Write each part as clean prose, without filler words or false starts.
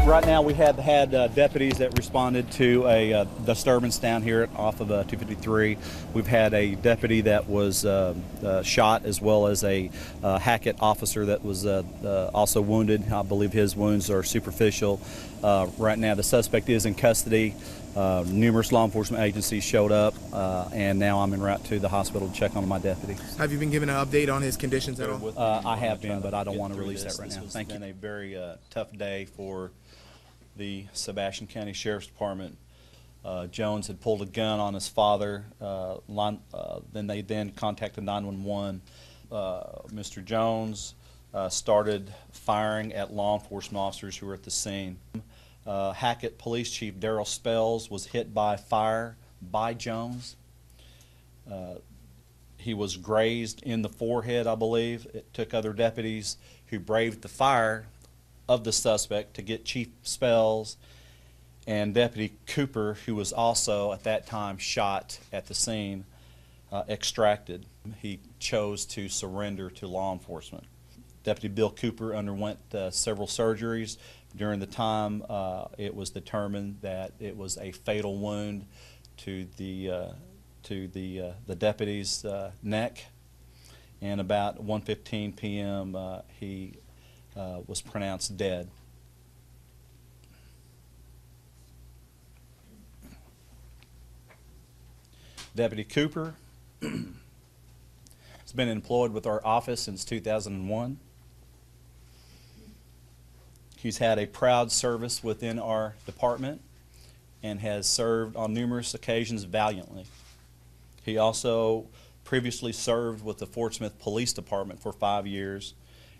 Right now we have had deputies that responded to a disturbance down here off of 253. We've had a deputy that was shot, as well as a Hackett officer that was also wounded. I believe his wounds are superficial. Right now the suspect is in custody. Numerous law enforcement agencies showed up, and now I'm en route to the hospital to check on my deputy. Have you been given an update on his conditions at all? I have been, but I don't want to release that right now. Thank you. It's been a very tough day for the Sebastian County Sheriff's Department. Jones had pulled a gun on his father. Then they contacted 911. Mr. Jones started firing at law enforcement officers who were at the scene. Hackett Police Chief Darrell Spells was hit by fire by Jones. He was grazed in the forehead, I believe. It took other deputies who braved the fire of the suspect to get Chief Spells and Deputy Cooper, who was also at that time shot at the scene, extracted. He chose to surrender to law enforcement. Deputy Bill Cooper underwent several surgeries. During the time, it was determined that it was a fatal wound to the deputy's neck, and about 1:15 p.m. He was pronounced dead. Deputy Cooper has been employed with our office since 2001. He's had a proud service within our department and has served on numerous occasions valiantly. He also previously served with the Fort Smith Police Department for 5 years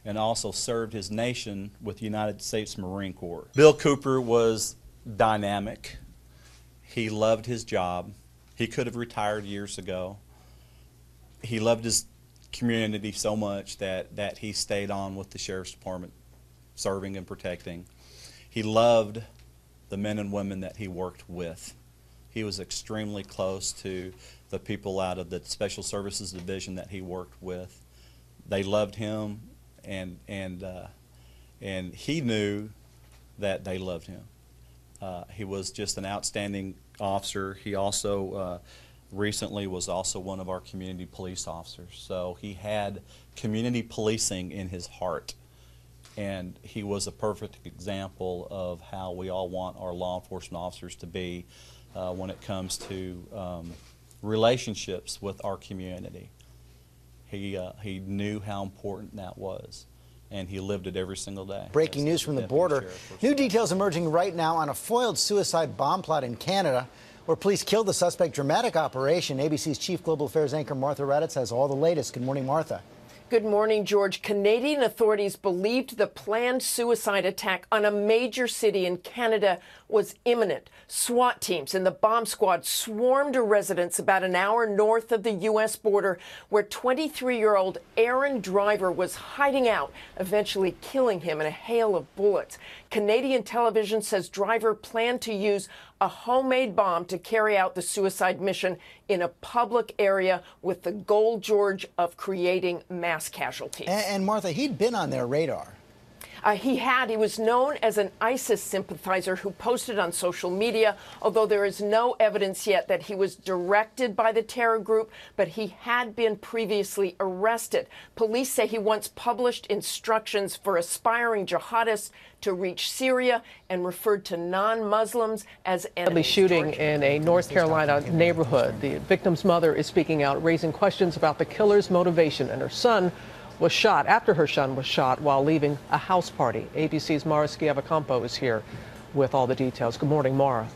and also served his nation with the United States Marine Corps. Bill Cooper was dynamic. He loved his job. He could have retired years ago. He loved his community so much that he stayed on with the Sheriff's Department, serving and protecting. He loved the men and women that he worked with. He was extremely close to the people out of the Special Services Division that he worked with. They loved him, and he knew that they loved him. He was just an outstanding officer. He also recently was also one of our community police officers. So he had community policing in his heart. And he was a perfect example of how we all want our law enforcement officers to be when it comes to relationships with our community. He knew how important that was, and he lived it every single day. Breaking news from the border. New details emerging right now on a foiled suicide bomb plot in Canada, where police killed the suspect. Dramatic operation. ABC's Chief Global Affairs anchor Martha Raddatz has all the latest. Good morning, Martha. Good morning, George. Canadian authorities believed the planned suicide attack on a major city in Canada was imminent. SWAT teams and the bomb squad swarmed a residence about an hour north of the U.S. border, where 23-year-old Aaron Driver was hiding out, eventually killing him in a hail of bullets. Canadian television says Driver planned to use a homemade bomb to carry out the suicide mission in a public area with the goal, George, of creating mass casualties. And Martha, he'd been on their radar. He was known as an ISIS sympathizer who posted on social media, although there is no evidence yet that he was directed by the terror group, but he had been previously arrested. Police say he once published instructions for aspiring jihadists to reach Syria and referred to non-Muslims as enemies. Shooting in a North Carolina neighborhood. The victim's mother is speaking out, raising questions about the killer's motivation, and her son was shot after her son was shot while leaving a house party. ABC's Mara Schiavocampo is here with all the details. Good morning, Mara.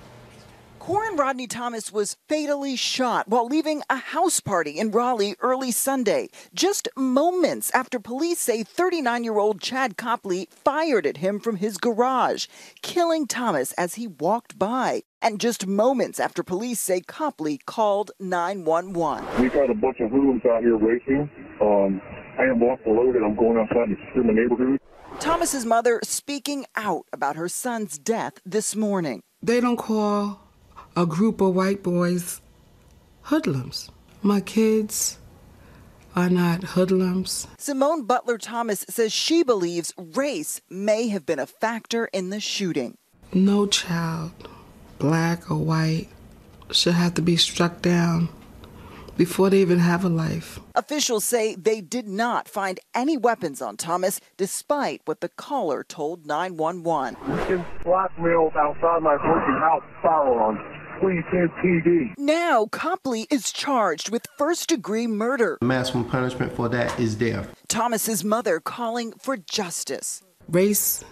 Corin Rodney Thomas was fatally shot while leaving a house party in Raleigh early Sunday, just moments after police say 39-year-old Chad Copley fired at him from his garage, killing Thomas as he walked by. And just moments after police say Copley called 911. We've had a bunch of hoodlums out here racing. I am off the road and I'm going outside to secure my neighborhood. Thomas's mother speaking out about her son's death this morning. They don't call a group of white boys hoodlums. My kids are not hoodlums. Simone Butler Thomas says she believes race may have been a factor in the shooting. No child, black or white, should have to be struck down before they even have a life. Officials say they did not find any weapons on Thomas, despite what the caller told 911. Been blackmailed outside my freaking house, firearms. Please send PD. Now, Copley is charged with first-degree murder. Maximum punishment for that is death. Thomas's mother calling for justice. Race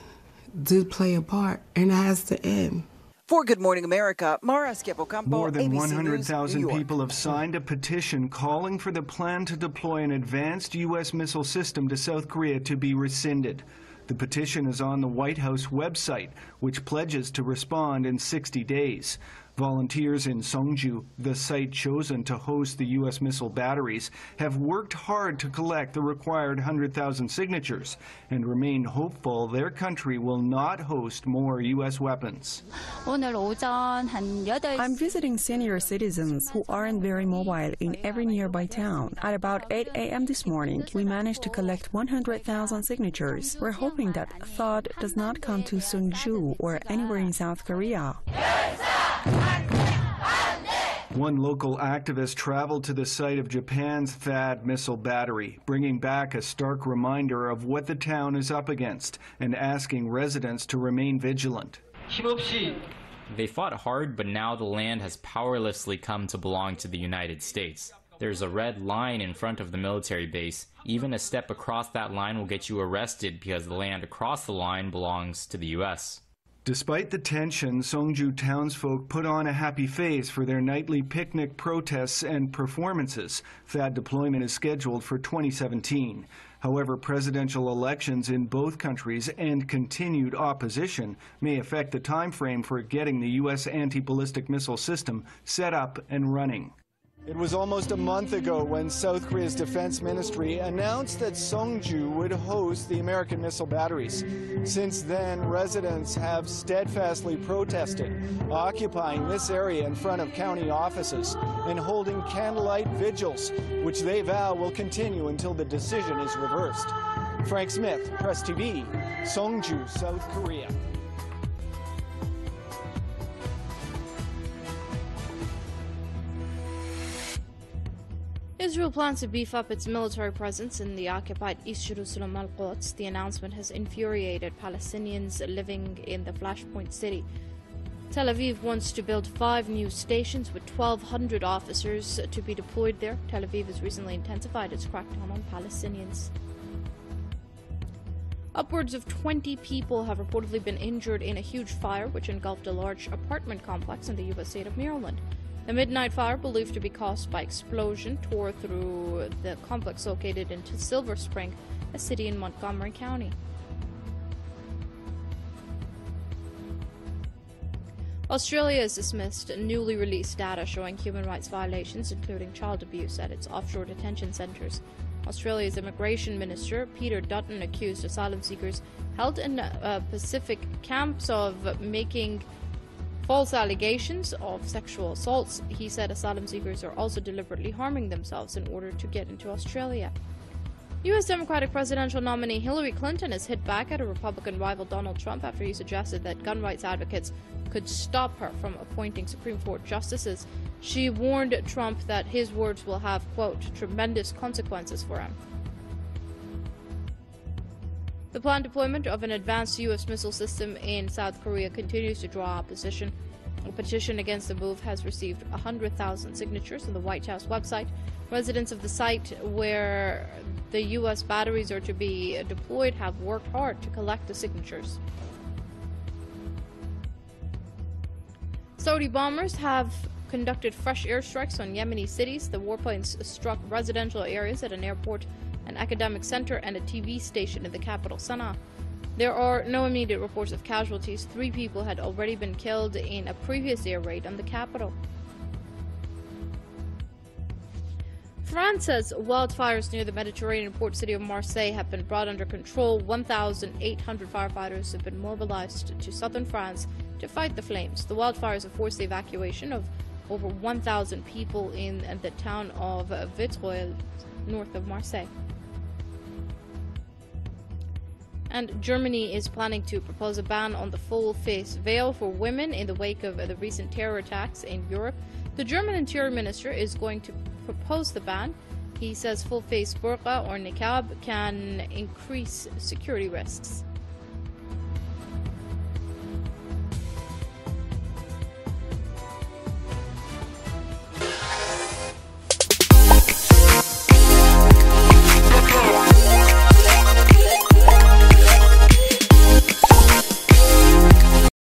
did play a part, and it has to end. For Good Morning America, Mara Esquivel-Campo, More than ABC 100,000 News, New people have signed a petition calling for the plan to deploy an advanced U.S. missile system to South Korea to be rescinded. The petition is on the White House website, which pledges to respond in 60 days. Volunteers in Songju, the site chosen to host the U.S. missile batteries, have worked hard to collect the required 100,000 signatures and remain hopeful their country will not host more U.S. weapons. I'm visiting senior citizens who aren't very mobile in every nearby town. At about 8 a.m. this morning, we managed to collect 100,000 signatures. We're hoping that thought does not come to Songju or anywhere in South Korea. One local activist traveled to the site of Japan's THAAD missile battery, bringing back a stark reminder of what the town is up against and asking residents to remain vigilant. They fought hard, but now the land has powerlessly come to belong to the United States. There's a red line in front of the military base. Even a step across that line will get you arrested because the land across the line belongs to the U.S. Despite the tension, Songju townsfolk put on a happy face for their nightly picnic protests and performances. THAAD deployment is scheduled for 2017. However, presidential elections in both countries and continued opposition may affect the time frame for getting the U.S. anti-ballistic missile system set up and running. It was almost a month ago when South Korea's defense ministry announced that Songju would host the American missile batteries. Since then, residents have steadfastly protested, occupying this area in front of county offices and holding candlelight vigils, which they vow will continue until the decision is reversed. Frank Smith, Press TV, Songju, South Korea. Israel plans to beef up its military presence in the occupied East Jerusalem Al-Quds. The announcement has infuriated Palestinians living in the Flashpoint city. Tel Aviv wants to build 5 new stations with 1,200 officers to be deployed there. Tel Aviv has recently intensified its crackdown on Palestinians. Upwards of 20 people have reportedly been injured in a huge fire which engulfed a large apartment complex in the U.S. state of Maryland. The midnight fire, believed to be caused by explosion, tore through the complex located in Silver Spring, a city in Montgomery County. Australia has dismissed newly released data showing human rights violations, including child abuse, at its offshore detention centres. Australia's Immigration Minister, Peter Dutton, accused asylum seekers held in Pacific camps of making false allegations of sexual assaults. He said asylum seekers are also deliberately harming themselves in order to get into Australia. U.S. Democratic presidential nominee Hillary Clinton has hit back at her Republican rival Donald Trump after he suggested that gun rights advocates could stop her from appointing Supreme Court justices. She warned Trump that his words will have, quote, tremendous consequences for him. The planned deployment of an advanced U.S. missile system in South Korea continues to draw opposition. A petition against the move has received 100,000 signatures on the White House website. Residents of the site where the U.S. batteries are to be deployed have worked hard to collect the signatures. Saudi bombers have conducted fresh airstrikes on Yemeni cities. The warplanes struck residential areas at an airport, an academic center, and a TV station in the capital, Sana'a. There are no immediate reports of casualties. 3 people had already been killed in a previous air raid on the capital. France says wildfires near the Mediterranean port city of Marseille have been brought under control. 1,800 firefighters have been mobilized to southern France to fight the flames. The wildfires have forced the evacuation of over 1,000 people in the town of Vitrolles north of Marseille. And Germany is planning to propose a ban on the full-face veil for women in the wake of the recent terror attacks in Europe. The German Interior Minister is going to propose the ban. He says full-face burqa or niqab can increase security risks.